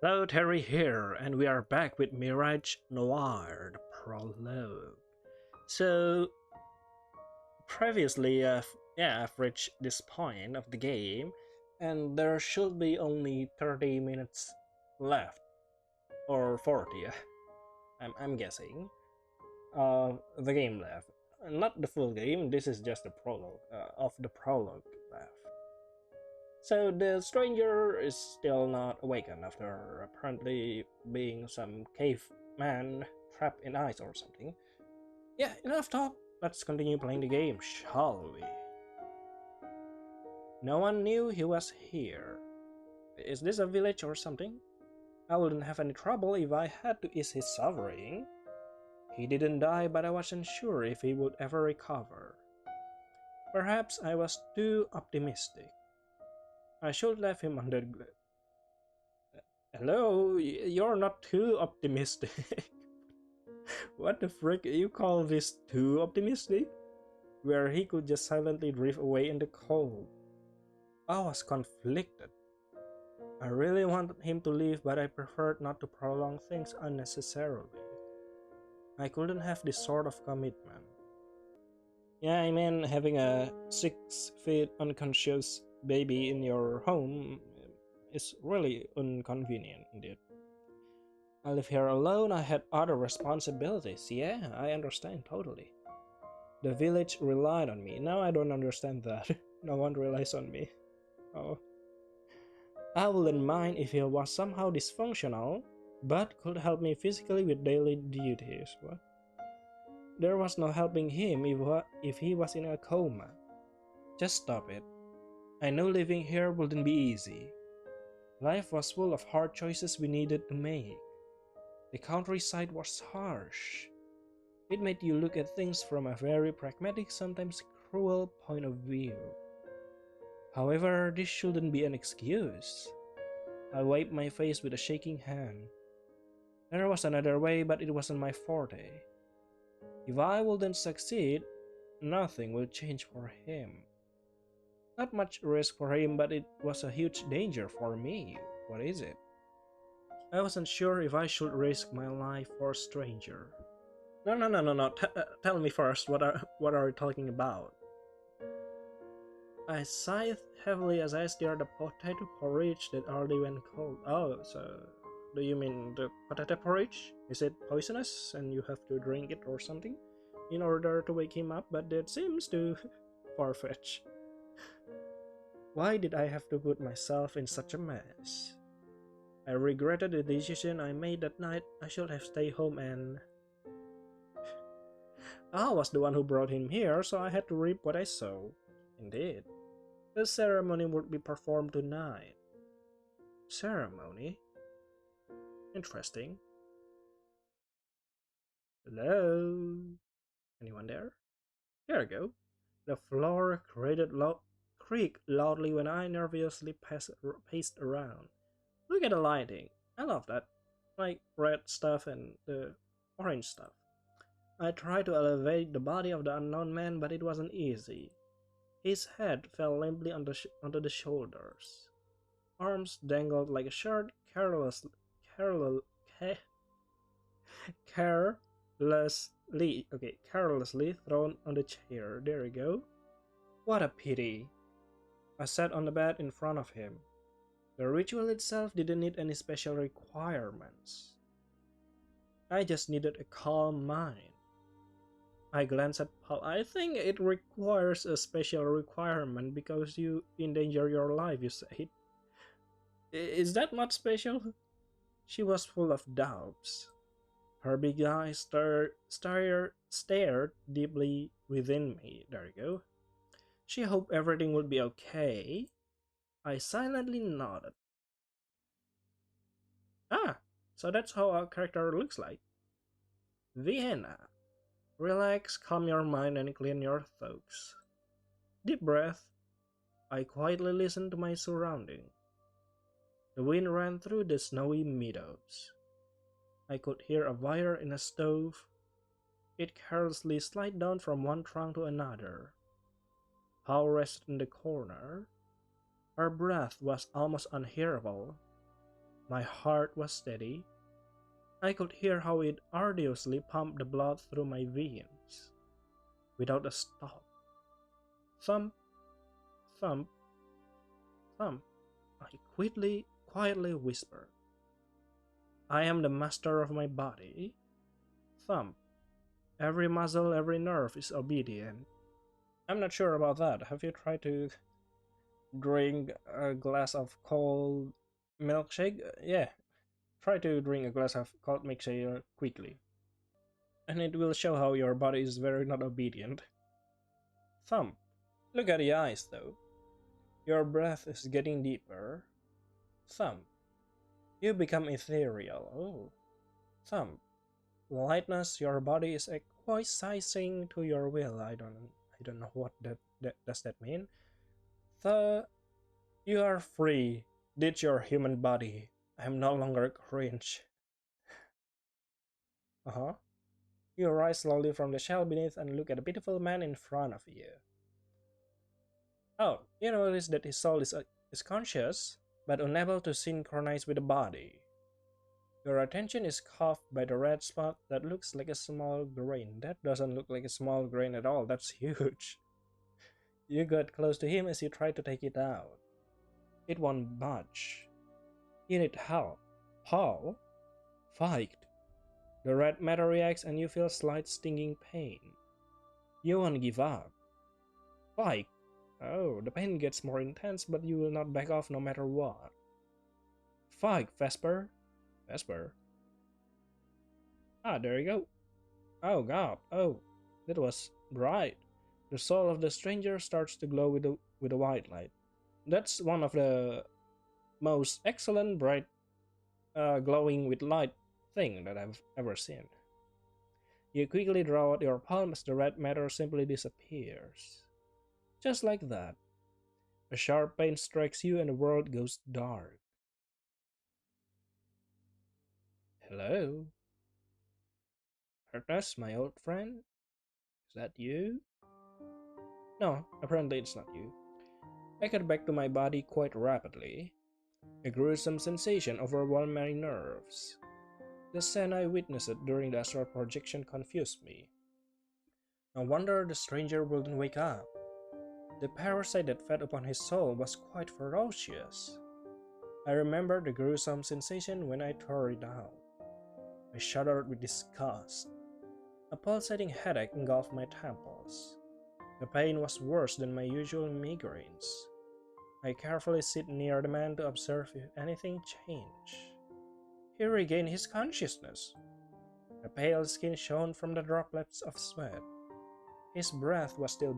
Hello, Terry here, and we are back with Mirage Noir, the Prologue. So, previously, I've reached this point of the game, and there should be only 30 minutes left, or 40, I'm guessing, the game left. Not the full game, this is just the prologue, of the prologue left. So the stranger is still not awakened after apparently being some caveman trapped in ice or something. Yeah, enough talk. Let's continue playing the game, shall we? No one knew he was here. Is this a village or something? I wouldn't have any trouble if I had to ease his suffering. He didn't die, but I wasn't sure if he would ever recover. Perhaps I was too optimistic. I should leave him under. Hello, you're not too optimistic. What the frick, you call this too optimistic? Where he could just silently drift away in the cold. I was conflicted. I really wanted him to leave, but I preferred not to prolong things unnecessarily. I couldn't have this sort of commitment. Yeah, I mean, having a 6 feet unconscious baby in your home is really inconvenient indeed. I live here alone, I had other responsibilities. Yeah, I understand totally. The village relied on me. Now I don't understand that. No one relies on me. Oh. I wouldn't mind if he was somehow dysfunctional, but could help me physically with daily duties. What? There was no helping him if he was in a coma. Just stop it. I knew living here wouldn't be easy. Life was full of hard choices we needed to make. The countryside was harsh. It made you look at things from a very pragmatic, sometimes cruel point of view. However, this shouldn't be an excuse. I wiped my face with a shaking hand. There was another way, but it wasn't my forte. If I wouldn't succeed, nothing will change for him. Not much risk for him, but it was a huge danger for me. What is it? I wasn't sure if I should risk my life for a stranger. No. Tell me first, what are you talking about? I sighed heavily as I stirred the potato porridge that already went cold. Oh, so do you mean the potato porridge? Is it poisonous and you have to drink it or something in order to wake him up? But that seems too far-fetched. Why did I have to put myself in such a mess? I regretted the decision I made that night. I should have stayed home and... I was the one who brought him here, so I had to reap what I sow. Indeed. The ceremony would be performed tonight. Ceremony? Interesting. Hello? Anyone there? There we go. The floor creaked loudly when I nervously paced around. Look at the lighting. I love that. Like red stuff and the orange stuff. I tried to elevate the body of the unknown man, but it wasn't easy. His head fell limply onto the shoulders. Arms dangled like a shirt, carelessly thrown on the chair. There we go. What a pity. I sat on the bed in front of him. The ritual itself didn't need any special requirements. I just needed a calm mind. I glanced at Paul. I think it requires a special requirement because you endanger your life, you said. Is that not special? She was full of doubts. Her big eyes stared deeply within me. There you go. She hoped everything would be okay. I silently nodded. Ah, so that's how our character looks like. Vienna. Relax, calm your mind, and clean your thoughts. Deep breath. I quietly listened to my surroundings. The wind ran through the snowy meadows. I could hear a wire in a stove. It carelessly slid down from one trunk to another. Paul rested in the corner. Her breath was almost unhearable. My heart was steady. I could hear how it arduously pumped the blood through my veins, without a stop. Thump, thump, thump, I quietly whispered. I am the master of my body. Thump. Every muscle, every nerve is obedient. I'm not sure about that. Have you tried to drink a glass of cold milkshake? Yeah, try to drink a glass of cold milkshake quickly. And it will show how your body is very not obedient. Thump. Look at the eyes though. Your breath is getting deeper. Thump. You become ethereal. Oh. Thump. Lightness, your body is acquiescing to your will. I don't know what that does that mean. The you are free. Ditch your human body. I am no longer cringe. Uh-huh. You rise slowly from the shell beneath and look at the beautiful man in front of you. Oh, you notice that his soul is conscious, but unable to synchronize with the body. Your attention is caught by the red spot that looks like a small grain. That doesn't look like a small grain at all, that's huge. You got close to him as you try to take it out. It won't budge. You need help. How? Fight. The red matter reacts and you feel slight stinging pain. You won't give up. Fight. Oh, the pain gets more intense, but you will not back off no matter what. Fight, Vesper. Vesper. Ah, there you go. Oh god, oh, that was bright. The soul of the stranger starts to glow with a white light. That's one of the most excellent bright glowing with light thing that I've ever seen. You quickly draw out your palm as the red matter simply disappears. Just like that. A sharp pain strikes you and the world goes dark. Hello? Terrorose, my old friend? Is that you? No, apparently it's not you. I got back to my body quite rapidly. A gruesome sensation overwhelmed my nerves. The scene I witnessed during the astral projection confused me. No wonder the stranger wouldn't wake up. The parasite that fed upon his soul was quite ferocious. I remember the gruesome sensation when I tore it out. I shuddered with disgust. A pulsating headache engulfed my temples. The pain was worse than my usual migraines. I carefully sit near the man to observe if anything changed. He regained his consciousness. The pale skin shone from the droplets of sweat. His breath was still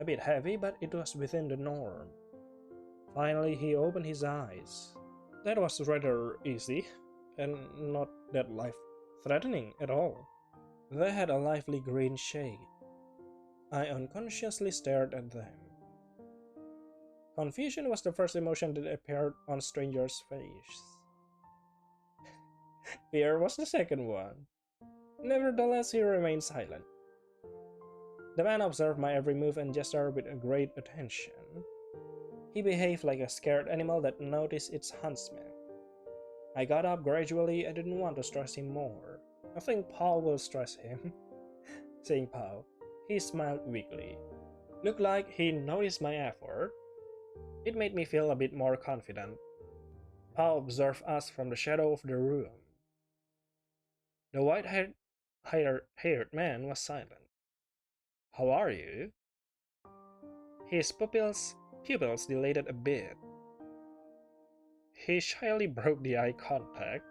a bit heavy, but it was within the norm. Finally, he opened his eyes. That was rather easy, and not that life-threatening at all. They had a lively green shade. I unconsciously stared at them. Confusion was the first emotion that appeared on the stranger's face. Fear was the second one. Nevertheless, he remained silent. The man observed my every move and gesture with a great attention. He behaved like a scared animal that noticed its huntsman. I got up gradually. I didn't want to stress him more. I think Paul will stress him. Saying Paul, he smiled weakly. Looked like he noticed my effort. It made me feel a bit more confident. Paul observed us from the shadow of the room. The white-haired man was silent. How are you? His pupils dilated a bit. He shyly broke the eye contact.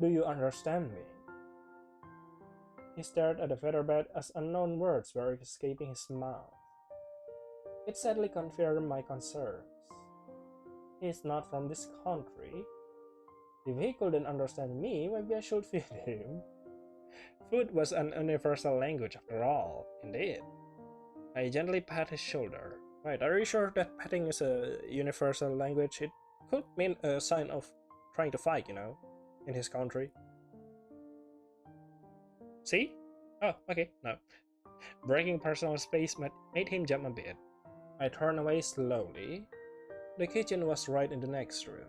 Do you understand me? He stared at the featherbed as unknown words were escaping his mouth. It sadly confirmed my concerns. He is not from this country. If he couldn't understand me, maybe I should feed him. Food was an universal language after all, indeed. I gently pat his shoulder. Right, are you sure that patting is a universal language? It could mean a sign of trying to fight, in his country. See? Oh, okay, no. Breaking personal space made him jump a bit. I turned away slowly. The kitchen was right in the next room.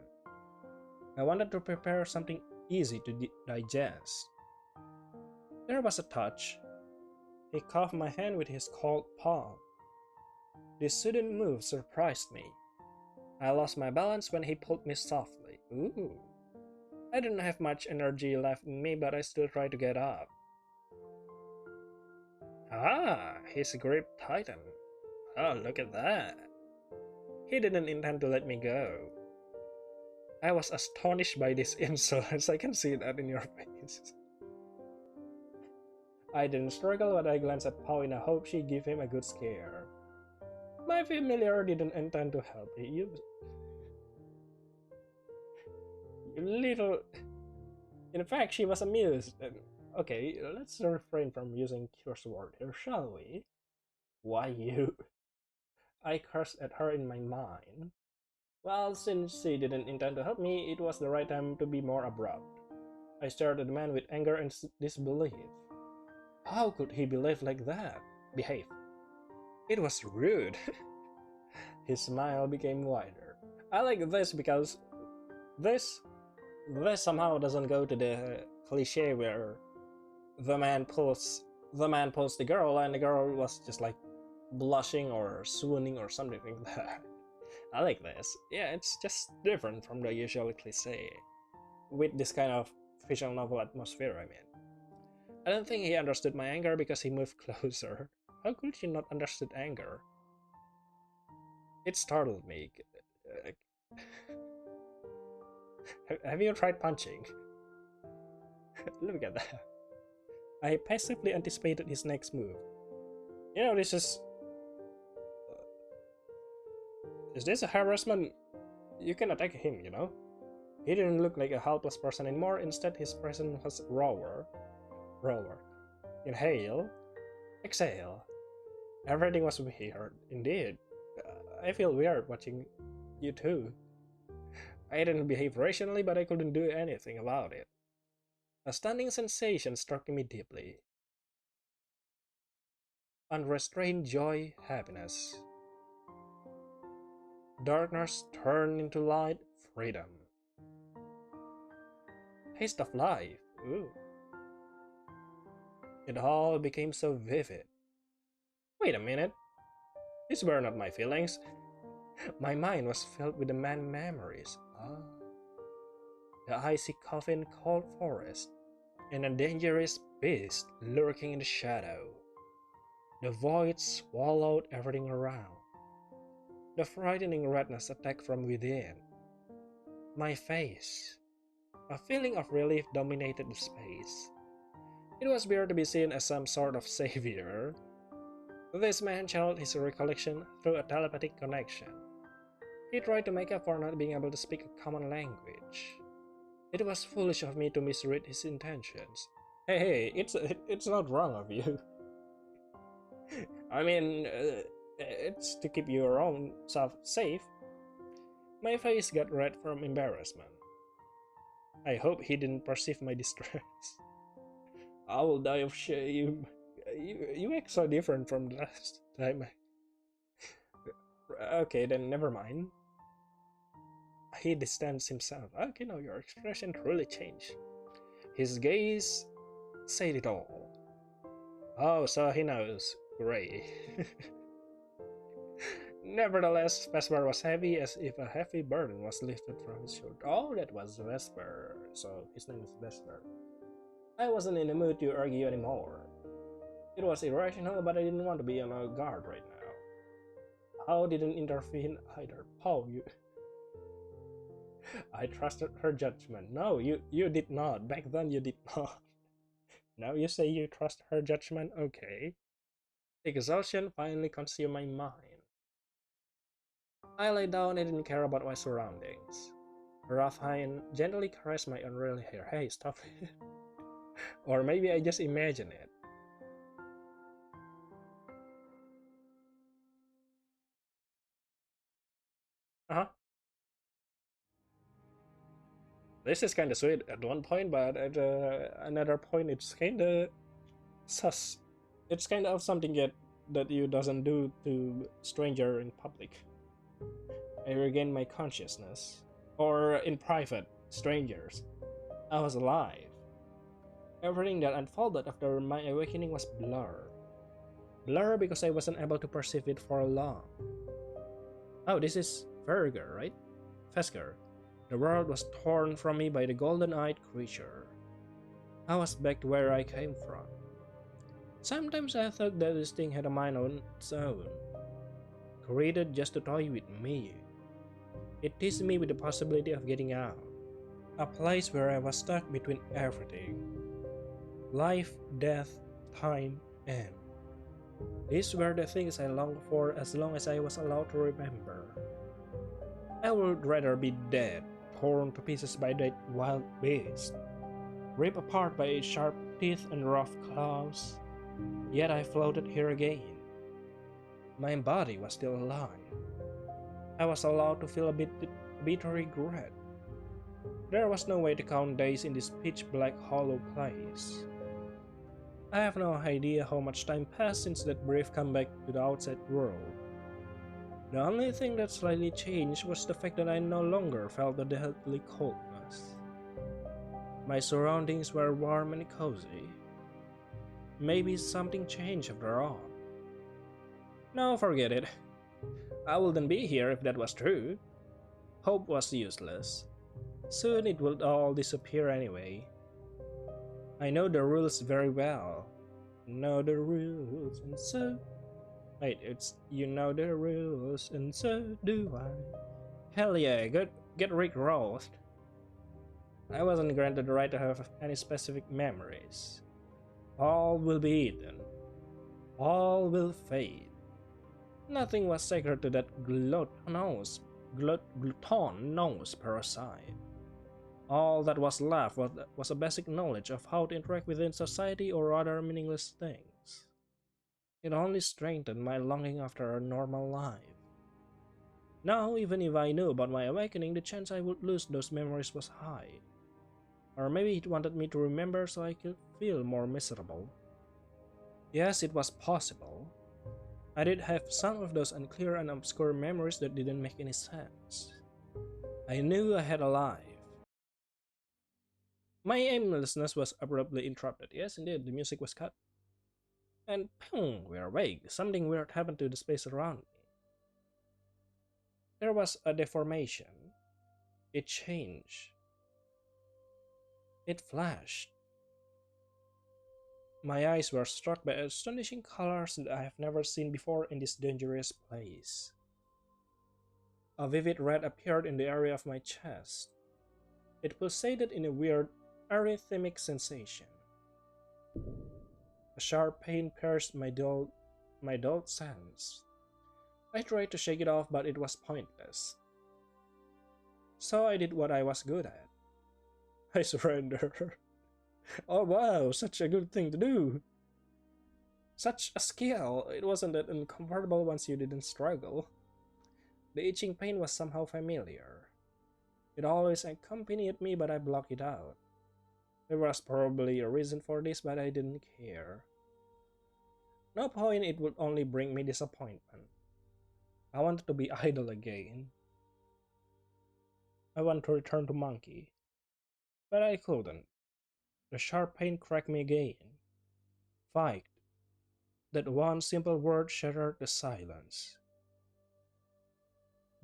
I wanted to prepare something easy to digest. There was a touch. He cuffed my hand with his cold palm. This sudden move surprised me. I lost my balance when he pulled me softly. Ooh. I didn't have much energy left in me, but I still tried to get up. Ah, his grip tightened. Oh, look at that. He didn't intend to let me go. I was astonished by this insolence. I can see that in your face. I didn't struggle, but I glanced at Pao in a hope she'd give him a good scare. My familiar didn't intend to help me. You little... In fact, she was amused. Okay, let's refrain from using curse word here, shall we? Why you? I cursed at her in my mind. Well, since she didn't intend to help me, it was the right time to be more abrupt. I stared at the man with anger and disbelief. How could he behave like that? Behave. It was rude. His smile became wider. I like this because this somehow doesn't go to the cliche where the man pulls the girl and the girl was just like blushing or swooning or something like that. I like this. Yeah, it's just different from the usual cliche with this kind of visual novel atmosphere, I mean. I don't think he understood my anger because he moved closer. How could he not understood anger? It startled me. Have you tried punching? Look at that. I passively anticipated his next move. You know, this is... Is this a harassment? You can attack him, you know? He didn't look like a helpless person anymore. Instead, his presence was rawer. Inhale. Exhale. Everything was weird. Indeed. I feel weird watching you too. I didn't behave rationally, but I couldn't do anything about it. A stunning sensation struck me deeply. Unrestrained joy, happiness. Darkness turned into light, freedom. Taste of life. Ooh. It all became so vivid. Wait a minute. These were not my feelings. My mind was filled with the man memories. Ah. The icy coffin, cold forest, and a dangerous beast lurking in the shadow. The void swallowed everything around. The frightening redness attacked from within. My face. A feeling of relief dominated the space. It was weird to be seen as some sort of savior. This man channeled his recollection through a telepathic connection. He tried to make up for not being able to speak a common language. It was foolish of me to misread his intentions. Hey, it's not wrong of you. I mean, it's to keep your own self safe. My face got red from embarrassment. I hope he didn't perceive my distress. I will die of shame. You act so different from last time. Okay, then never mind. He distanced himself. Okay, now your expression truly changed. His gaze said it all. Oh, so he knows. Great. Nevertheless, Vesper was heavy as if a heavy burden was lifted from his shoulder. Oh, that was Vesper. So his name is Vesper. I wasn't in the mood to argue anymore. It was irrational, but I didn't want to be on a guard right now. Pao didn't intervene either. Pao, you... I trusted her judgment. No, you did not. Back then you did not. Now you say you trust her judgment? Okay. Exhaustion finally consumed my mind. I lay down and didn't care about my surroundings. A rough hand gently caressed my unruly hair. Hey, stop it. Or maybe I just imagine it. Uh-huh. This is kinda sweet at one point, but at another point it's kinda sus. It's kind of something that you doesn't do to stranger in public. I regained my consciousness. Or in private. strangers. I was alive. Everything that unfolded after my awakening was blur. Blur because I wasn't able to perceive it for long. Oh, this is Verger, right? Fesker. The world was torn from me by the golden-eyed creature. I was back to where I came from. Sometimes I thought that this thing had a mind on its own, created just to toy with me. It teased me with the possibility of getting out, a place where I was stuck between everything. Life, death, time, and these were the things I longed for as long as I was allowed to remember. I would rather be dead, torn to pieces by that wild beast, ripped apart by its sharp teeth and rough claws. Yet I floated here again. My body was still alive. I was allowed to feel a bitter regret. There was no way to count days in this pitch-black hollow place. I have no idea how much time passed since that brief comeback to the outside world. The only thing that slightly changed was the fact that I no longer felt the deadly coldness. My surroundings were warm and cozy. Maybe something changed after all. No, forget it. I wouldn't be here if that was true. Hope was useless. Soon it would all disappear anyway. I know the rules very well. Know the rules and so... Wait, it's you know the rules and so do I. Hell yeah, get rickrolled. I wasn't granted the right to have any specific memories. All will be eaten. All will fade. Nothing was sacred to that gluttonous parasite. All that was left was a basic knowledge of how to interact within society or other meaningless things. It only strengthened my longing after a normal life. Now, even if I knew about my awakening, the chance I would lose those memories was high. Or maybe it wanted me to remember so I could feel more miserable. Yes, it was possible. I did have some of those unclear and obscure memories that didn't make any sense. I knew I had a life. My aimlessness was abruptly interrupted. Yes, indeed, the music was cut. And boom, we are awake. Something weird happened to the space around me. There was a deformation. It changed. It flashed. My eyes were struck by astonishing colors that I have never seen before in this dangerous place. A vivid red appeared in the area of my chest. It pulsated in a weird, arrhythmic sensation. A sharp pain pierced my dull sense. I tried to shake it off, but it was pointless. So I did what I was good at. I surrendered. Oh wow, such a good thing to do. Such a skill. It wasn't that uncomfortable once you didn't struggle. The itching pain was somehow familiar. It always accompanied me, but I blocked it out. There was probably a reason for this, but I didn't care. No point, it would only bring me disappointment. I wanted to be idle again. I wanted to return to Monkey, but I couldn't. The sharp pain cracked me again. Fight. That one simple word shattered the silence.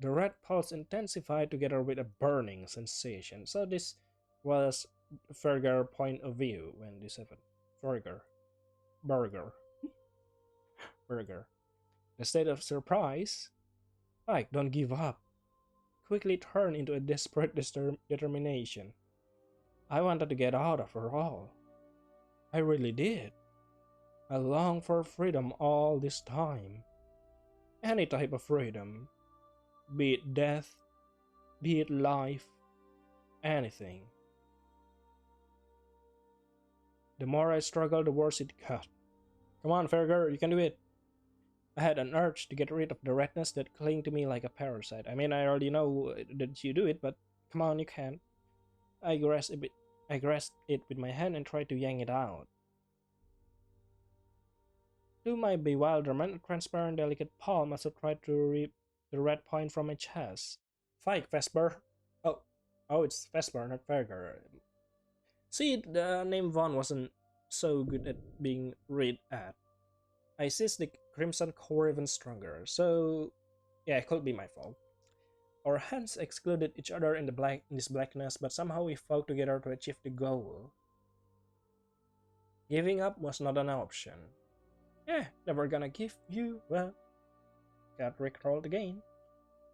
The red pulse intensified together with a burning sensation. So this was Fergar point of view when this happened. Burger. The state of surprise, like don't give up, quickly turned into a desperate determination. I wanted to get out after all. I really did. I longed for freedom all this time. Any type of freedom. Be it death, be it life, anything. The more I struggled, the worse it got. Come on, Fergar, you can do it. I had an urge to get rid of the redness that clung to me like a parasite. I mean, I already know that you do it, but come on, you can. I grasped it with my hand and tried to yank it out. To my bewilderment, a transparent, delicate palm also tried to rip the red point from my chest. Fight, Vesper! Oh, Oh, it's Vesper, not Verger. See, the name Vaughn wasn't so good at being read at. I seized the Crimson Core even stronger, so yeah, it could be my fault. Our hands excluded each other in this blackness, but somehow we fought together to achieve the goal. Giving up was not an option. Never gonna give you up. Got rickrolled again.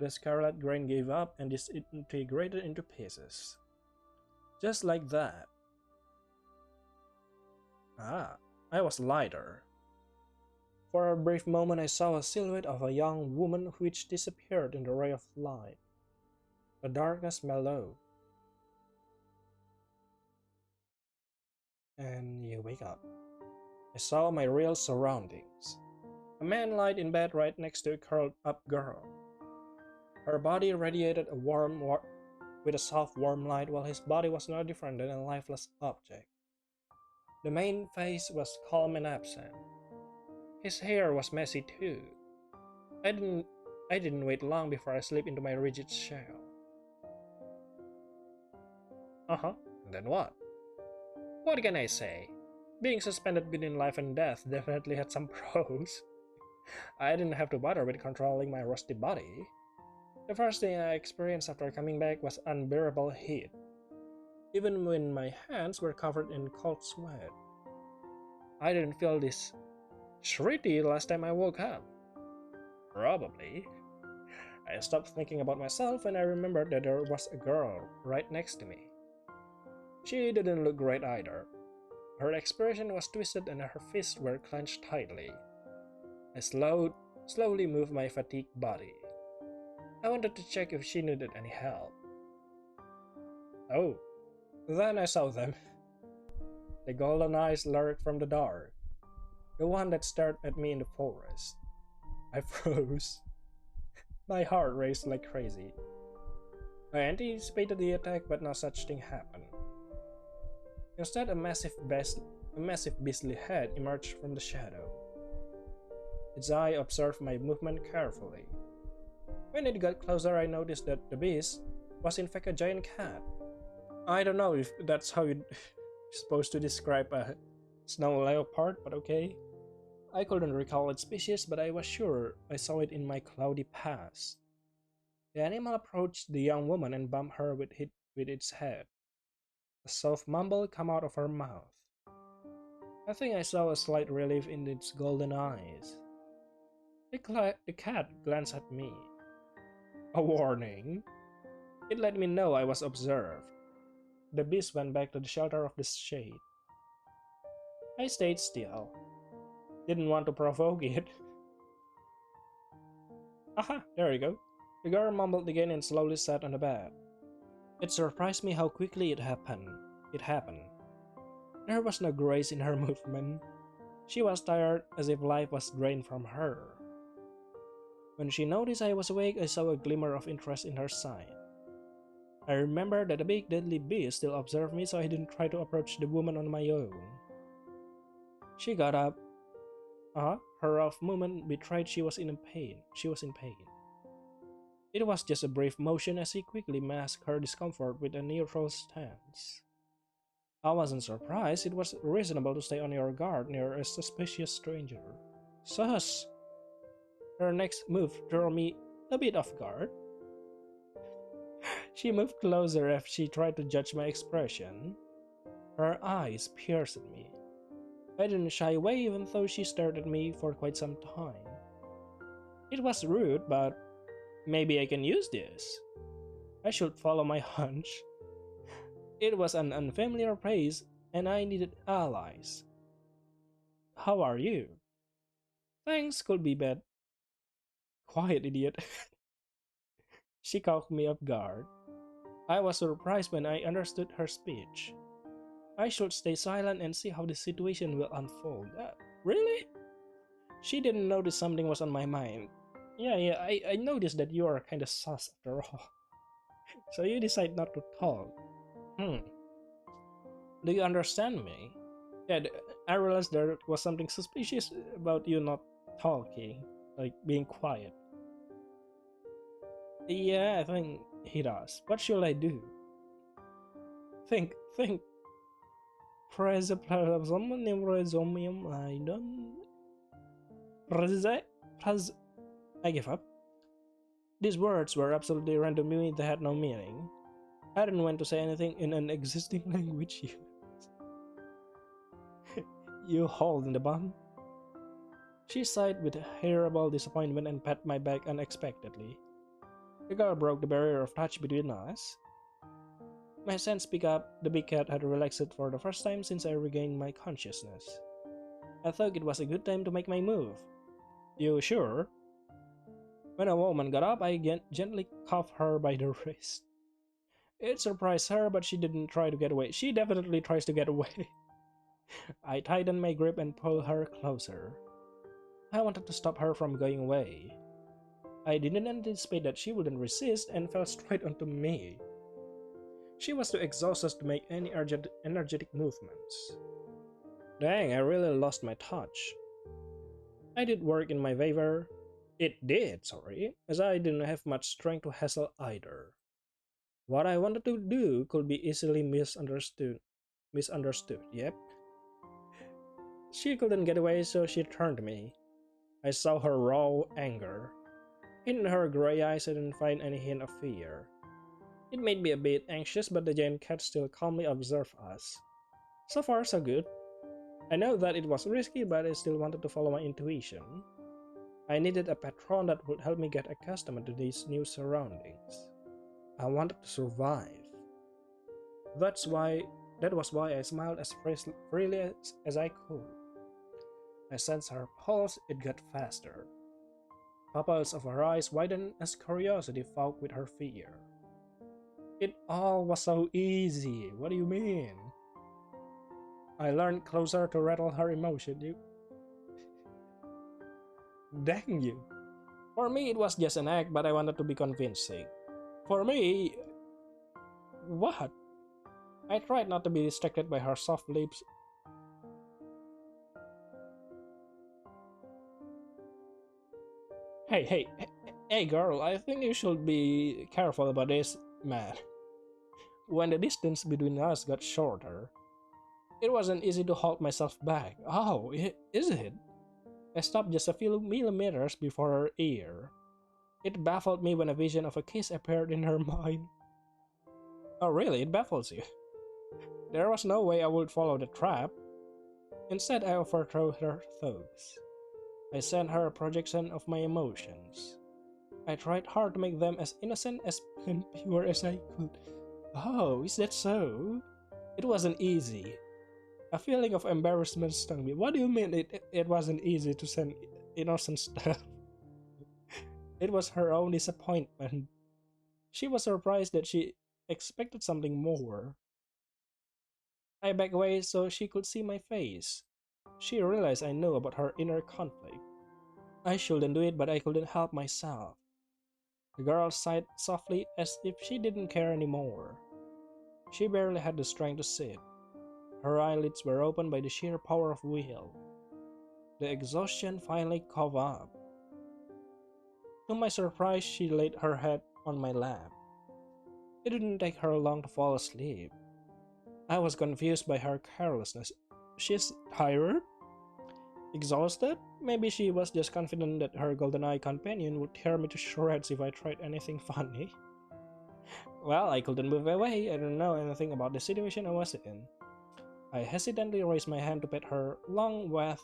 The Scarlet Grain gave up and disintegrated into pieces. Just like that. Ah, I was lighter. For a brief moment I saw a silhouette of a young woman which disappeared in the ray of light. The darkness mellowed. And you wake up. I saw my real surroundings. A man lied in bed right next to a curled up girl. Her body radiated with a soft warm light while his body was no different than a lifeless object. The main face was calm and absent. His hair was messy too. I didn't wait long before I slipped into my rigid shell. And then what? What can I say? Being suspended between life and death definitely had some pros. I didn't have to bother with controlling my rusty body. The first thing I experienced after coming back was unbearable heat, even when my hands were covered in cold sweat. I didn't feel this shritty last time I woke up. Probably. I stopped thinking about myself and I remembered that there was a girl right next to me. She didn't look great either. Her expression was twisted and her fists were clenched tightly. I slowly moved my fatigued body. I wanted to check if she needed any help. Oh, then I saw them. The golden eyes lurked from the dark. The one that stared at me in the forest. I froze. My heart raced like crazy. I anticipated the attack, but no such thing happened. Instead, a massive beastly head emerged from the shadow. Its eye observed my movement carefully. When it got closer, I noticed that the beast was in fact a giant cat. I don't know if that's how you're supposed to describe a snow leopard, but okay. I couldn't recall its species, but I was sure I saw it in my cloudy past. The animal approached the young woman and bumped her with its head. A soft mumble came out of her mouth. I think I saw a slight relief in its golden eyes. The cat glanced at me. A warning. It let me know I was observed. The beast went back to the shelter of the shade. I stayed still. Didn't want to provoke it. Aha, there you go. The girl mumbled again and slowly sat on the bed. It surprised me how quickly it happened. There was no grace in her movement. She was tired, as if life was drained from her. When she noticed I was awake, I saw a glimmer of interest in her sight. I remembered that the big deadly beast still observed me, so I didn't try to approach the woman on my own. She got up. Her rough movement betrayed she was in pain. It was just a brief motion as she quickly masked her discomfort with a neutral stance. I wasn't surprised. It was reasonable to stay on your guard near a suspicious stranger. Sus! Her next move threw me a bit off guard. She moved closer as she tried to judge my expression. Her eyes pierced me. I didn't shy away even though she stared at me for quite some time. It was rude, but maybe I can use this. I should follow my hunch. It was an unfamiliar place, and I needed allies. How are you? Thanks could be bad. Quiet, idiot. She caught me off guard. I was surprised when I understood her speech. I should stay silent and see how the situation will unfold. Really? She didn't notice something was on my mind. Yeah, I noticed that you are kinda sus after all. So you decide not to talk. Do you understand me? Yeah, I realized there was something suspicious about you not talking, like being quiet. Yeah, I think he does. What should I do? Think. Someone I don't. I give up. These words were absolutely random to me, they had no meaning. I didn't want to say anything in an existing language. You hold in the bun. She sighed with terrible disappointment and pat my back unexpectedly. The girl broke the barrier of touch between us. My sense picked up the big cat had relaxed for the first time since I regained my consciousness. I thought it was a good time to make my move. You sure? When a woman got up, I gently cuffed her by the wrist. It surprised her, but she didn't try to get away. She definitely tries to get away. I tightened my grip and pulled her closer. I wanted to stop her from going away. I didn't anticipate that she wouldn't resist and fell straight onto me. She was too exhausted to make any energetic movements. Dang, I really lost my touch. I did work in my favor. It did, sorry, as I didn't have much strength to hassle either. What I wanted to do could be easily misunderstood, yep. She couldn't get away, so she turned to me. I saw her raw anger. In her grey eyes, I didn't find any hint of fear. It made me a bit anxious, but the giant cat still calmly observed us. So far, so good. I know that it was risky, but I still wanted to follow my intuition. I needed a patron that would help me get accustomed to these new surroundings. I wanted to survive. That was why I smiled as freely as I could. I sensed her pulse, it got faster. Pupils of her eyes widened as curiosity fought with her fear. It all was so easy, what do you mean? I learned closer to rattle her emotion, Dang you. For me, it was just an act, but I wanted to be convincing. For me... What? I tried not to be distracted by her soft lips. Hey girl, I think you should be careful about this, man. When the distance between us got shorter, it wasn't easy to hold myself back. Oh, is it? I stopped just a few millimeters before her ear. It baffled me when a vision of a kiss appeared in her mind. Oh really, it baffles you? There was no way I would follow the trap. Instead, I overthrew her thoughts. I sent her a projection of my emotions. I tried hard to make them as innocent and pure as I could. Oh, is that so? It wasn't easy. A feeling of embarrassment stung me. What do you mean it wasn't easy to send innocent stuff? It was her own disappointment. She was surprised that she expected something more. I backed away so she could see my face. She realized I knew about her inner conflict. I shouldn't do it, but I couldn't help myself. The girl sighed softly as if she didn't care anymore. She barely had the strength to sit. Her eyelids were opened by the sheer power of will. The exhaustion finally caught up. To my surprise, she laid her head on my lap. It didn't take her long to fall asleep. I was confused by her carelessness. She's tired? Exhausted? Maybe she was just confident that her golden-eye companion would tear me to shreds if I tried anything funny. Well, I couldn't move away. I didn't know anything about the situation I was in. I hesitantly raised my hand to pet her long, wet,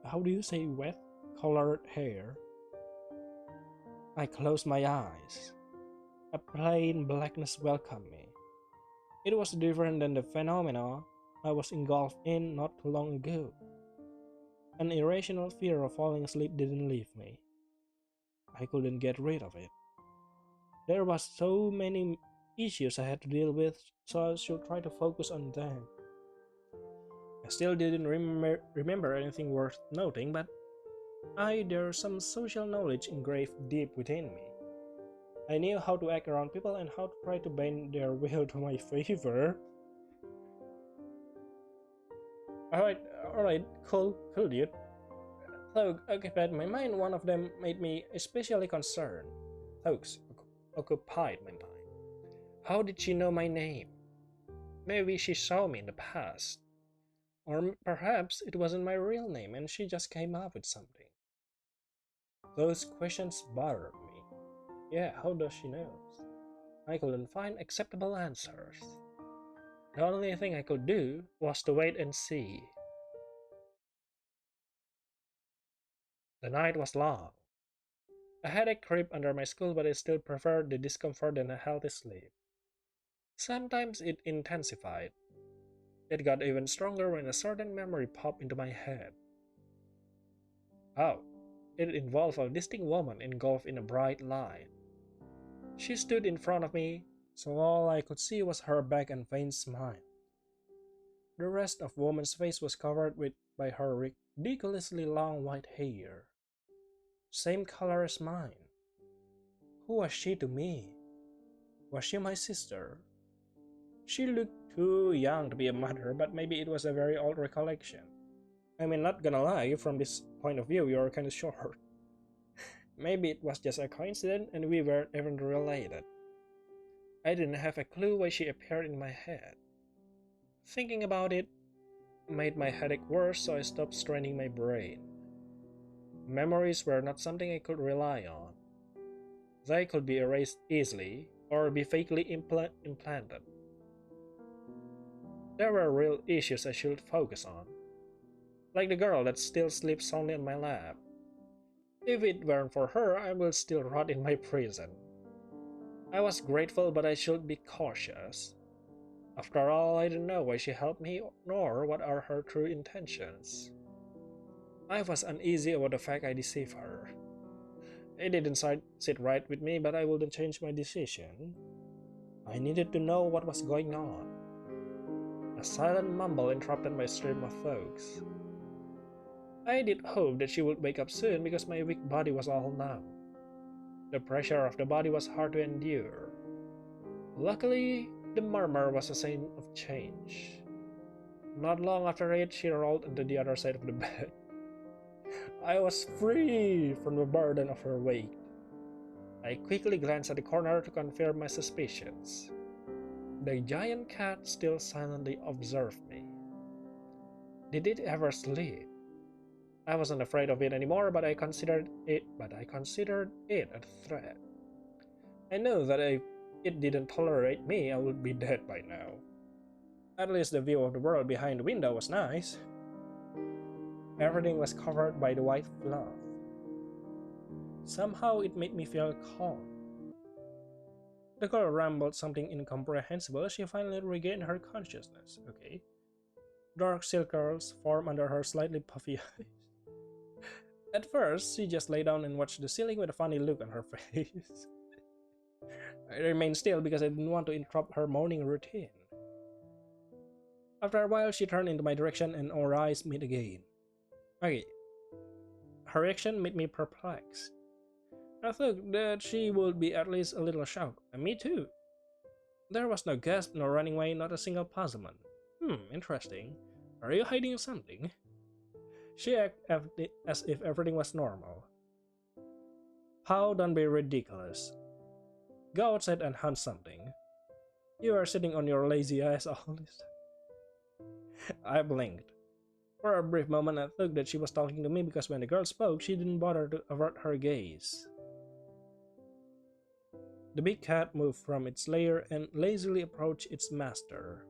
how do you say wet? Colored hair. I closed my eyes. A plain blackness welcomed me. It was different than the phenomena I was engulfed in not too long ago. An irrational fear of falling asleep didn't leave me. I couldn't get rid of it. There was so many issues I had to deal with, so I should try to focus on them. I still didn't remember anything worth noting, but there's some social knowledge engraved deep within me. I knew how to act around people and how to try to bend their will to my favor. Alright, cool dude. So, occupied my mind, one of them made me especially concerned. Thugs occupied my mind. How did she know my name? Maybe she saw me in the past. Or perhaps it wasn't my real name and she just came up with something. Those questions bothered me. Yeah, how does she know? I couldn't find acceptable answers. The only thing I could do was to wait and see. The night was long. A headache crept under my skull, but I still preferred the discomfort than a healthy sleep. Sometimes it intensified. It got even stronger when a certain memory popped into my head. Oh, it involved a distinct woman engulfed in a bright light. She stood in front of me, so all I could see was her back and faint smile. The rest of the woman's face was covered by her ridiculously long white hair. Same color as mine. Who was she to me? Was she my sister? She looked too young to be a mother, but maybe it was a very old recollection. I mean, not gonna lie, from this point of view, you're kinda short. Maybe it was just a coincidence and we weren't even related. I didn't have a clue why she appeared in my head. Thinking about it made my headache worse, so I stopped straining my brain. Memories were not something I could rely on. They could be erased easily or be fakely implanted. There were real issues I should focus on, like the girl that still sleeps soundly on my lap. If it weren't for her, I would still rot in my prison. I was grateful, but I should be cautious. After all, I didn't know why she helped me nor what are her true intentions. I was uneasy about the fact I deceived her. It didn't sit right with me, but I wouldn't change my decision. I needed to know what was going on. A silent mumble interrupted my stream of thoughts. I did hope that she would wake up soon because my weak body was all numb. The pressure of the body was hard to endure. Luckily, the murmur was a sign of change. Not long after it, she rolled onto the other side of the bed. I was free from the burden of her weight. I quickly glanced at the corner to confirm my suspicions. The giant cat still silently observed me. Did it ever sleep? I wasn't afraid of it anymore, but I considered it a threat. I knew that if it didn't tolerate me, I would be dead by now. At least the view of the world behind the window was nice. Everything was covered by the white fluff. Somehow it made me feel calm. The girl rambled something incomprehensible as she finally regained her consciousness. Okay. Dark circles formed under her slightly puffy eyes. At first, she just lay down and watched the ceiling with a funny look on her face. I remained still because I didn't want to interrupt her morning routine. After a while, she turned into my direction and our eyes met again. Okay. Her reaction made me perplexed. I thought that she would be at least a little shocked, and me too. There was no gasp, no running away, not a single puzzlement. Interesting. Are you hiding something? She acted as if everything was normal. How, don't be ridiculous. Go outside and hunt something. You are sitting on your lazy ass all this time. I blinked. For a brief moment I thought that she was talking to me because when the girl spoke, she didn't bother to avert her gaze. The big cat moved from its lair and lazily approached its master.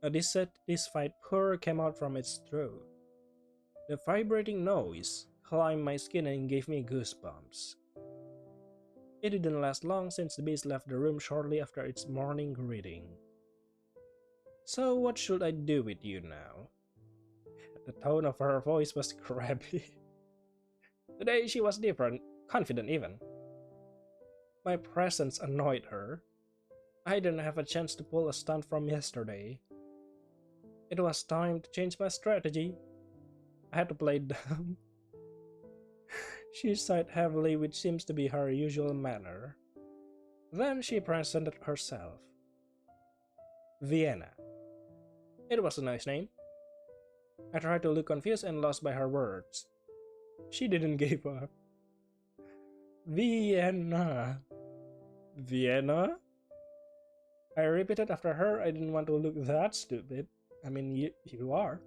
A dissatisfied purr came out from its throat. The vibrating noise climbed my skin and gave me goosebumps. It didn't last long since the beast left the room shortly after its morning greeting. So what should I do with you now? The tone of her voice was crabby. Today she was different, confident even. My presence annoyed her. I didn't have a chance to pull a stunt from yesterday. It was time to change my strategy. I had to play dumb. She sighed heavily, which seems to be her usual manner. Then she presented herself. Vienna. It was a nice name. I tried to look confused and lost by her words. She didn't give up. Vienna. Vienna? I repeated after her. I didn't want to look that stupid. I mean, you are.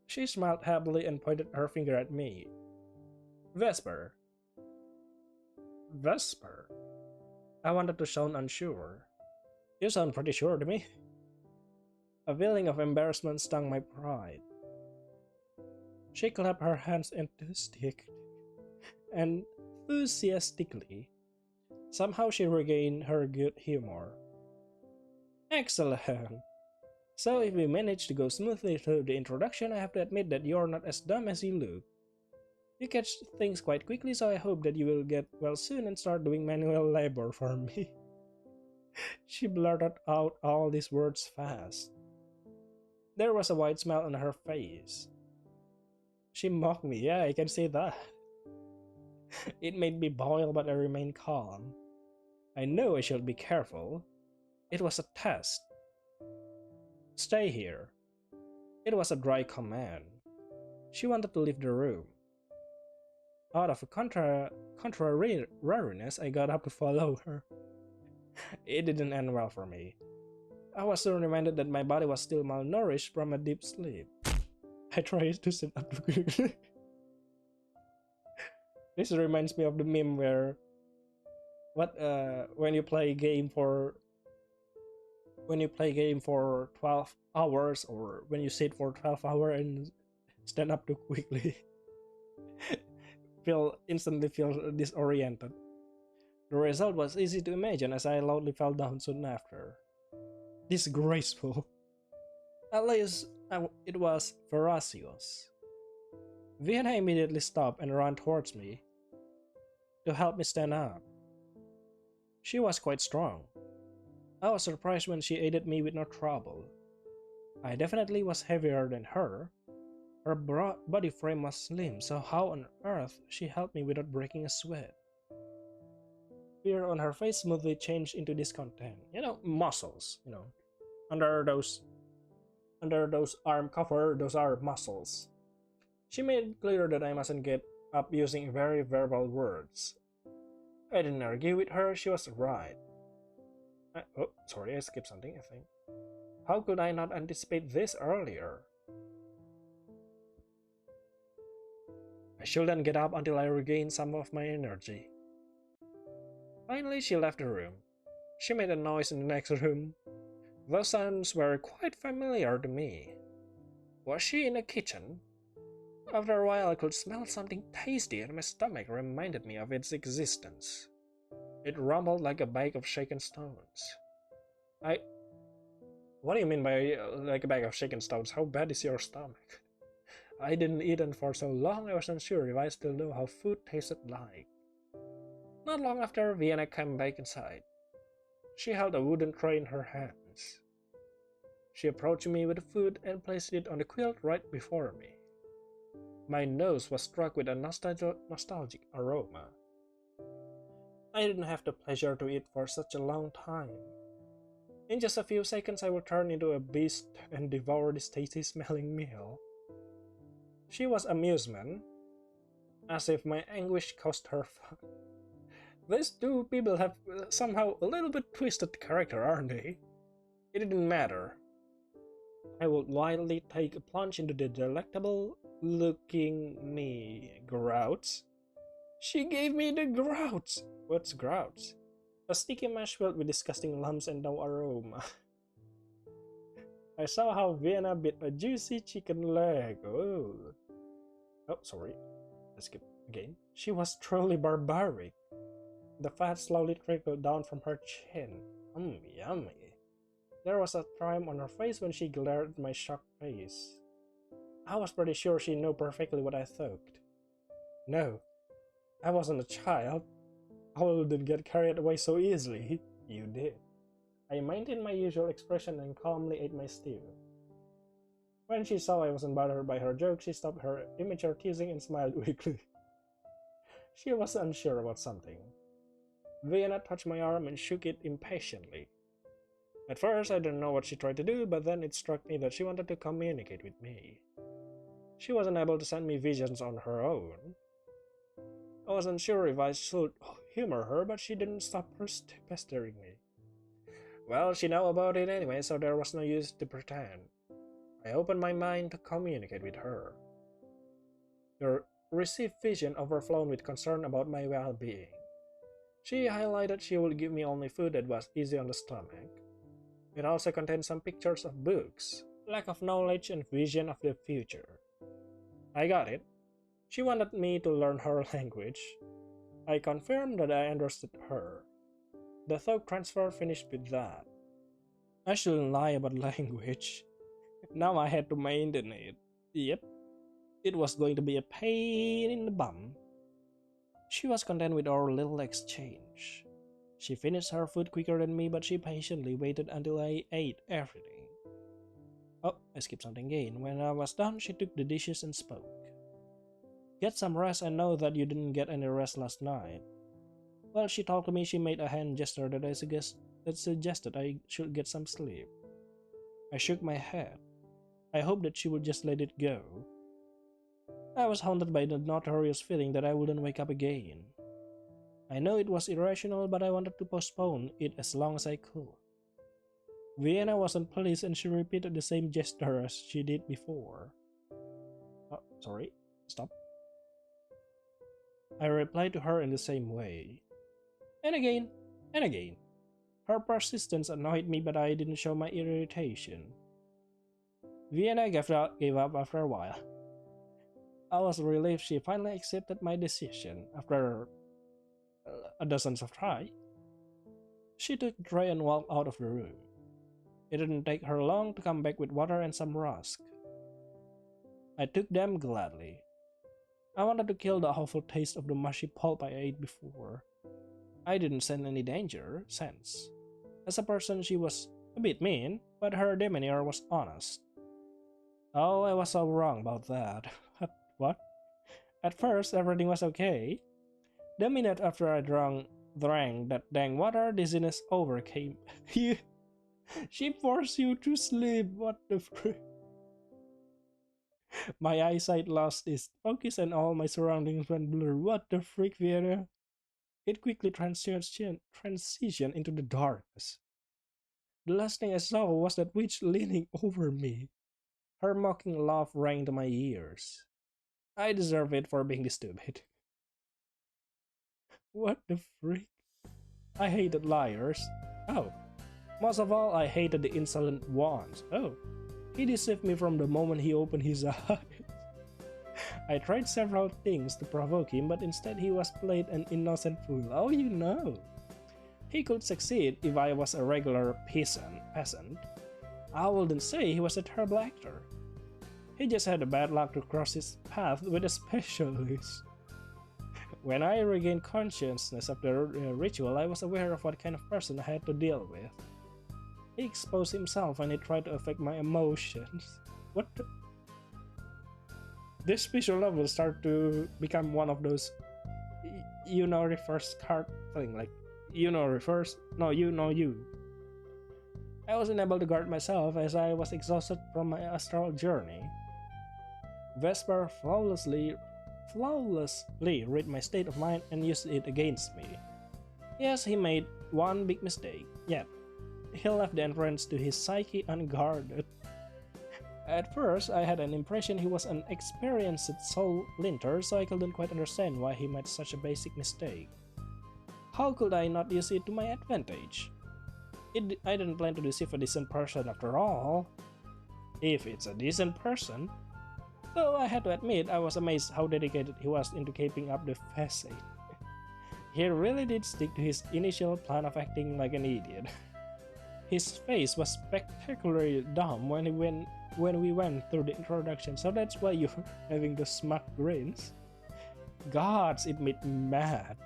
She smiled happily and pointed her finger at me. Vesper. Vesper? I wanted to sound unsure. You sound pretty sure to me. A feeling of embarrassment stung my pride. She clapped her hands enthusiastically. Somehow she regained her good humor. Excellent. So if we manage to go smoothly through the introduction, I have to admit that you're not as dumb as you look. You catch things quite quickly, so I hope that you will get well soon and start doing manual labor for me. She blurted out all these words fast. There was a wide smile on her face. She mocked me, yeah, I can see that. It made me boil, but I remained calm. I know I should be careful. It was a test. Stay here. It was a dry command. She wanted to leave the room. Out of contrariness, I got up to follow her. It didn't end well for me. I was soon reminded that my body was still malnourished from a deep sleep. I tried to sit up quickly. This reminds me of the meme where when you play a game for 12 hours, or when you sit for 12 hours and stand up too quickly, instantly feel disoriented. The result was easy to imagine as I loudly fell down soon after. Disgraceful. At least it was ferocious. Vienna immediately stopped and ran towards me to help me stand up. She was quite strong. I was surprised when she aided me with no trouble. I definitely was heavier than her. Her body frame was slim, so how on earth she helped me without breaking a sweat? Fear on her face smoothly changed into discontent. Muscles. Under those arm cover, those are muscles. She made it clear that I mustn't get up using very verbal words. I didn't argue with her, she was right. I skipped something, I think. How could I not anticipate this earlier? I shouldn't get up until I regain some of my energy. Finally, she left the room. She made a noise in the next room. Those sounds were quite familiar to me. Was she in the kitchen? After a while, I could smell something tasty and my stomach reminded me of its existence. It rumbled like a bag of shaken stones. What do you mean by like a bag of shaken stones? How bad is your stomach? I didn't eat it for so long I wasn't sure if I still knew how food tasted like. Not long after, Vienna came back inside. She held a wooden tray in her hands. She approached me with the food and placed it on the quilt right before me. My nose was struck with a nostalgic aroma. I didn't have the pleasure to eat for such a long time. In just a few seconds I would turn into a beast and devour this tasty-smelling meal. She was amusement, as if my anguish caused her fun. These two people have somehow a little bit twisted character, aren't they? It didn't matter. I would wildly take a plunge into the delectable-looking me grouts. She gave me the grouts! What's grouts? A sticky mash filled with disgusting lumps and no aroma. I saw how Vienna bit a juicy chicken leg. Oh, sorry. Let's skip again. She was truly barbaric. The fat slowly trickled down from her chin. Yummy. There was a triumph on her face when she glared at my shocked face. I was pretty sure she knew perfectly what I thought. No, I wasn't a child. I wouldn't get carried away so easily. You did. I maintained my usual expression and calmly ate my stew. When she saw I wasn't bothered by her joke, she stopped her immature teasing and smiled weakly. She was unsure about something. Vienna touched my arm and shook it impatiently. At first, I didn't know what she tried to do, but then it struck me that she wanted to communicate with me. She wasn't able to send me visions on her own. I wasn't sure if I should humor her, but she didn't stop pestering me. Well, she knew about it anyway, so there was no use to pretend. I opened my mind to communicate with her. The received vision overflowed with concern about my well-being. She highlighted she would give me only food that was easy on the stomach. It also contained some pictures of books, lack of knowledge and vision of the future. I got it. She wanted me to learn her language. I confirmed that I understood her. The thought transfer finished with that. I shouldn't lie about language. Now I had to maintain it. Yep, it was going to be a pain in the bum. She was content with our little exchange. She finished her food quicker than me, but she patiently waited until I ate everything. Oh, I skipped something again. When I was done, she took the dishes and spoke. Get some rest. I know that you didn't get any rest last night. While she talked to me, she made a hand gesture that suggested I should get some sleep. I shook my head. I hoped that she would just let it go. I was haunted by the notorious feeling that I wouldn't wake up again. I know it was irrational, but I wanted to postpone it as long as I could. Vienna wasn't pleased and she repeated the same gesture as she did before. Oh, sorry, stop. I replied to her in the same way. And again, and again. Her persistence annoyed me, but I didn't show my irritation. Vienna gave up after a while. I was relieved she finally accepted my decision after a dozens of tries. She took the tray and walked out of the room. It didn't take her long to come back with water and some rusk. I took them gladly. I wanted to kill the awful taste of the mushy pulp I ate before. I didn't sense any sense. As a person, she was a bit mean, but her demeanor was honest. Oh, I was so wrong about that. What? At first, everything was okay. The minute after I drank that dang water, dizziness overcame. She forced you to sleep. What the frick? My eyesight lost its focus and all my surroundings went blurred. What the frick, Vienna? It quickly transitioned into the darkness. The last thing I saw was that witch leaning over me. Her mocking laugh rang to my ears. I deserve it for being this stupid. What the freak? I hated liars. Oh, most of all, I hated the insolent ones. Oh, he deceived me from the moment he opened his eyes. I tried several things to provoke him, but instead he was played an innocent fool. Oh, you know. He could succeed if I was a regular peasant. I wouldn't say he was a terrible actor. He just had the bad luck to cross his path with a specialist. When I regained consciousness after the ritual, I was aware of what kind of person I had to deal with. He exposed himself and he tried to affect my emotions. What the? This visual novel started to become one of those reverse card thing, like reverse, no, you. I wasn't able to guard myself as I was exhausted from my astral journey. Vesper flawlessly read my state of mind and used it against me. Yes, he made one big mistake, yet he left the entrance to his psyche unguarded. At first, I had an impression he was an experienced soul linter, so I couldn't quite understand why he made such a basic mistake. How could I not use it to my advantage? I didn't plan to deceive a decent person after all. If it's a decent person. Though I had to admit, I was amazed how dedicated he was into keeping up the facade. He really did stick to his initial plan of acting like an idiot. His face was spectacularly dumb when we went through the introduction, so that's why you're having the smug grins. Gods, it made me mad.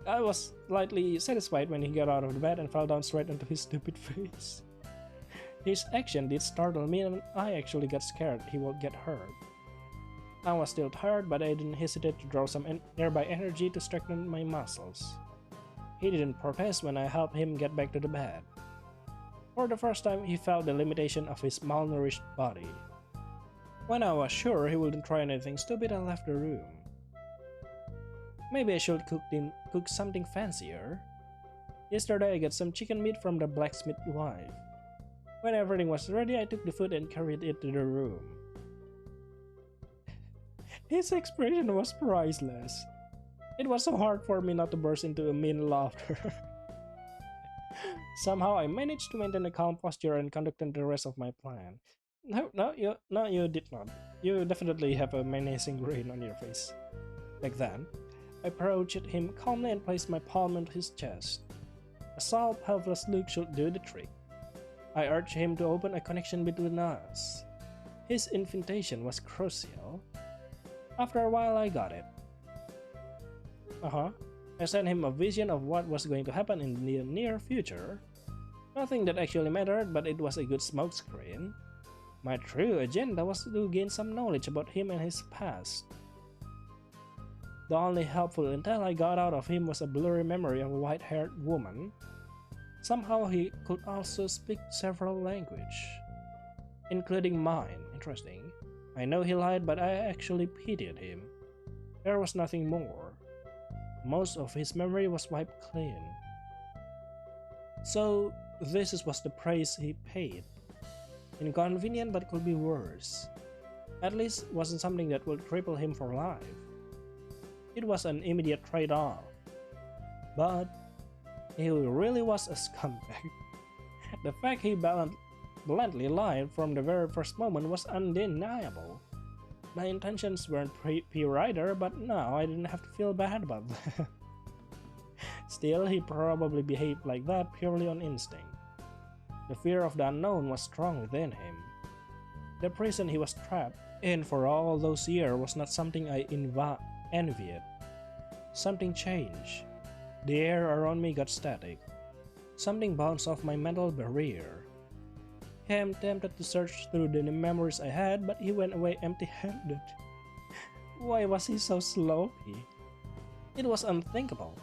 I was slightly satisfied when he got out of the bed and fell down straight into his stupid face. His action did startle me and I actually got scared he would get hurt. I was still tired, but I didn't hesitate to draw some nearby energy to strengthen my muscles. He didn't protest when I helped him get back to the bed. For the first time, he felt the limitation of his malnourished body. When I was sure he wouldn't try anything stupid, I left the room. Maybe I should cook something fancier. Yesterday I got some chicken meat from the blacksmith wife. When everything was ready, I took the food and carried it to the room. His expression was priceless. It was so hard for me not to burst into a mean laughter. Somehow I managed to maintain a calm posture and conducted the rest of my plan. No, you did not. You definitely have a menacing grin on your face. Back then, I approached him calmly and placed my palm on his chest. A soft, helpless look should do the trick. I urged him to open a connection between us. His invitation was crucial. After a while, I got it. I sent him a vision of what was going to happen in the near future. Nothing that actually mattered, but it was a good smokescreen. My true agenda was to gain some knowledge about him and his past. The only helpful intel I got out of him was a blurry memory of a white-haired woman. Somehow he could also speak several languages, including mine. Interesting. I know he lied, but I actually pitied him. There was nothing more. Most of his memory was wiped clean. So this was the price he paid. Inconvenient, but could be worse. At least wasn't something that would cripple him for life. It was an immediate trade-off. But he really was a scumbag. The fact he bluntly lied from the very first moment was undeniable. My intentions weren't pure either, but now I didn't have to feel bad about that. Still, he probably behaved like that purely on instinct. The fear of the unknown was strong within him. The prison he was trapped in for all those years was not something I envied. Something changed. The air around me got static. Something bounced off my mental barrier. I am tempted to search through the memories I had, but he went away empty-handed. Why was he so sloppy? It was unthinkable.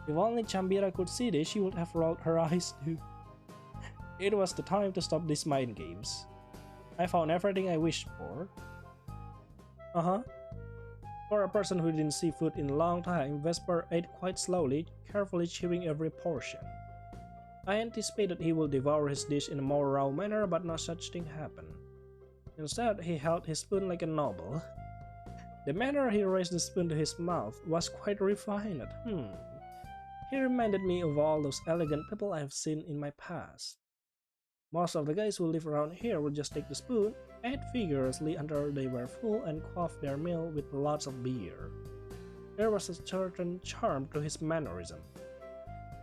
If only Chambira could see this, she would have rolled her eyes too. It was the time to stop these mind games. I found everything I wished for. For a person who didn't see food in a long time, Vesper ate quite slowly, carefully chewing every portion. I anticipated he would devour his dish in a more raw manner, but no such thing happened. Instead, he held his spoon like a noble. The manner he raised the spoon to his mouth was quite refined. He reminded me of all those elegant people I have seen in my past. Most of the guys who live around here would just take the spoon, ate vigorously until they were full, and quaff their meal with lots of beer. There was a certain charm to his mannerism.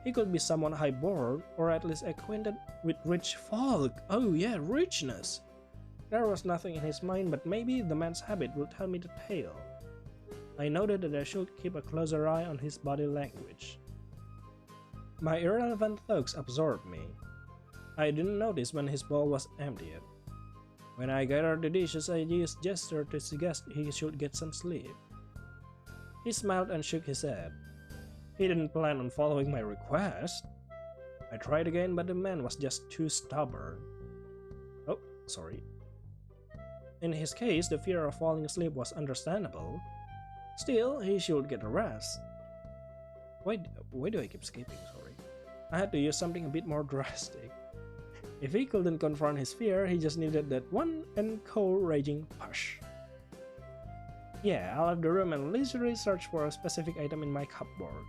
He could be someone high-born, or at least acquainted with rich folk. Oh yeah, richness! There was nothing in his mind, but maybe the man's habit would tell me the tale. I noted that I should keep a closer eye on his body language. My irrelevant thoughts absorbed me. I didn't notice when his bowl was emptied. When I gathered the dishes, I used gesture to suggest he should get some sleep. He smiled and shook his head. He didn't plan on following my request. I tried again, but the man was just too stubborn. Oh, sorry. In his case, the fear of falling asleep was understandable. Still, he should get a rest. Why do I keep skipping? Sorry. I had to use something a bit more drastic. If he couldn't confront his fear, he just needed that one encouraging push. Yeah, I left the room and leisurely searched for a specific item in my cupboard.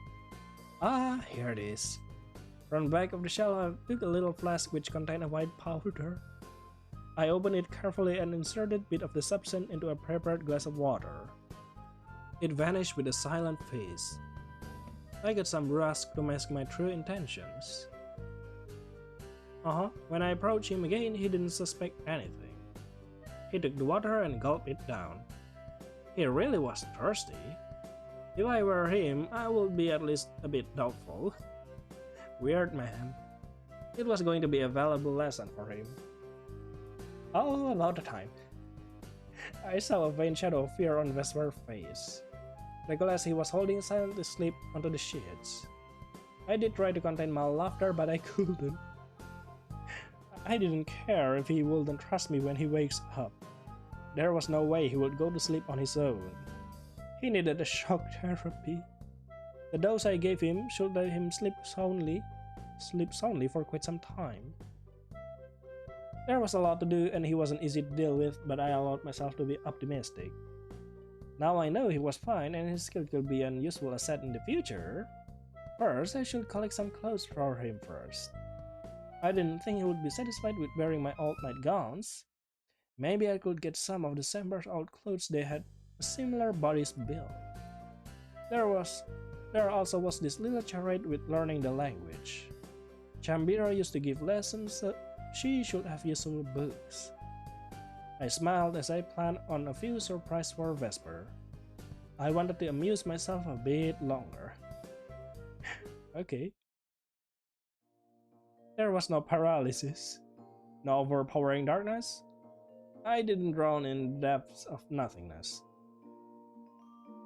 Ah, here it is. From the back of the shelf, I took a little flask which contained a white powder. I opened it carefully and inserted a bit of the substance into a prepared glass of water. It vanished with a silent face. I got some rusk to mask my true intentions. When I approached him again, he didn't suspect anything. He took the water and gulped it down. He really was thirsty. If I were him, I would be at least a bit doubtful. Weird man. It was going to be a valuable lesson for him. Oh, about the time. I saw a faint shadow of fear on Vesper's face. The glass he was holding silently slipped onto the sheets. I did try to contain my laughter, but I couldn't. I didn't care if he wouldn't trust me when he wakes up. There was no way he would go to sleep on his own. He needed a shock therapy. The dose I gave him should let him sleep soundly, sleep soundly for quite some time. There was a lot to do and he wasn't easy to deal with, but I allowed myself to be optimistic. Now I know he was fine and his skill could be an useful asset in the future. First, I should collect some clothes for him first. I didn't think he would be satisfied with wearing my old night gowns. Maybe I could get some of December's old clothes they had a similar bodies build. There also was this little charade with learning the language. Chambira used to give lessons, so she should have useful books. I smiled as I planned on a few surprises for Vesper. I wanted to amuse myself a bit longer. Okay. There was no paralysis, no overpowering darkness. I didn't drown in the depths of nothingness.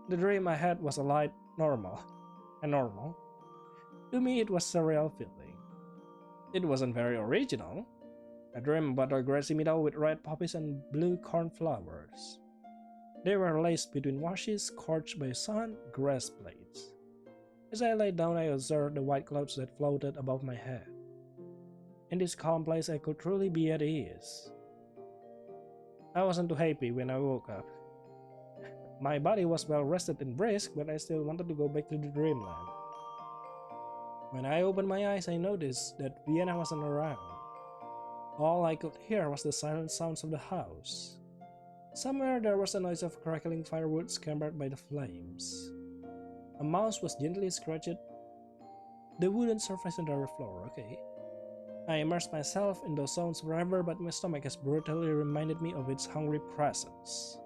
The dream I had was a light normal. To me it was a real feeling. It wasn't very original. I dreamed about a grassy meadow with red poppies and blue cornflowers. They were laced between washes scorched by sun, grass blades. As I lay down, I observed the white clouds that floated above my head. In this calm place, I could truly be at ease. I wasn't too happy when I woke up. My body was well rested and brisk, but I still wanted to go back to the dreamland. When I opened my eyes, I noticed that Vienna wasn't around. All I could hear was the silent sounds of the house. Somewhere there was a noise of crackling firewood scampered by the flames. A mouse was gently scratching the wooden surface on the floor. Okay. I immersed myself in those sounds forever, but my stomach has brutally reminded me of its hungry presence.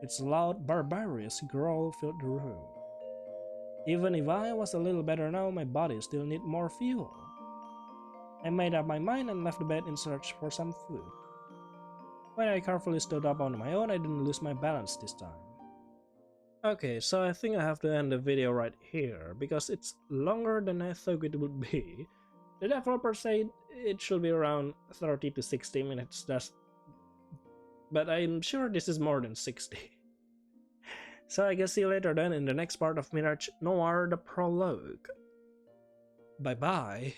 Its loud, barbarous growl filled the room. Even if I was a little better now, my body still needed more fuel. I made up my mind and left the bed in search for some food. When I carefully stood up on my own, I didn't lose my balance this time. Okay, so I think I have to end the video right here, because it's longer than I thought it would be. The developer said it should be around 30 to 60 minutes, but I'm sure this is more than 60. So I guess see you later then in the next part of Mirage Noir the Prologue. Bye bye.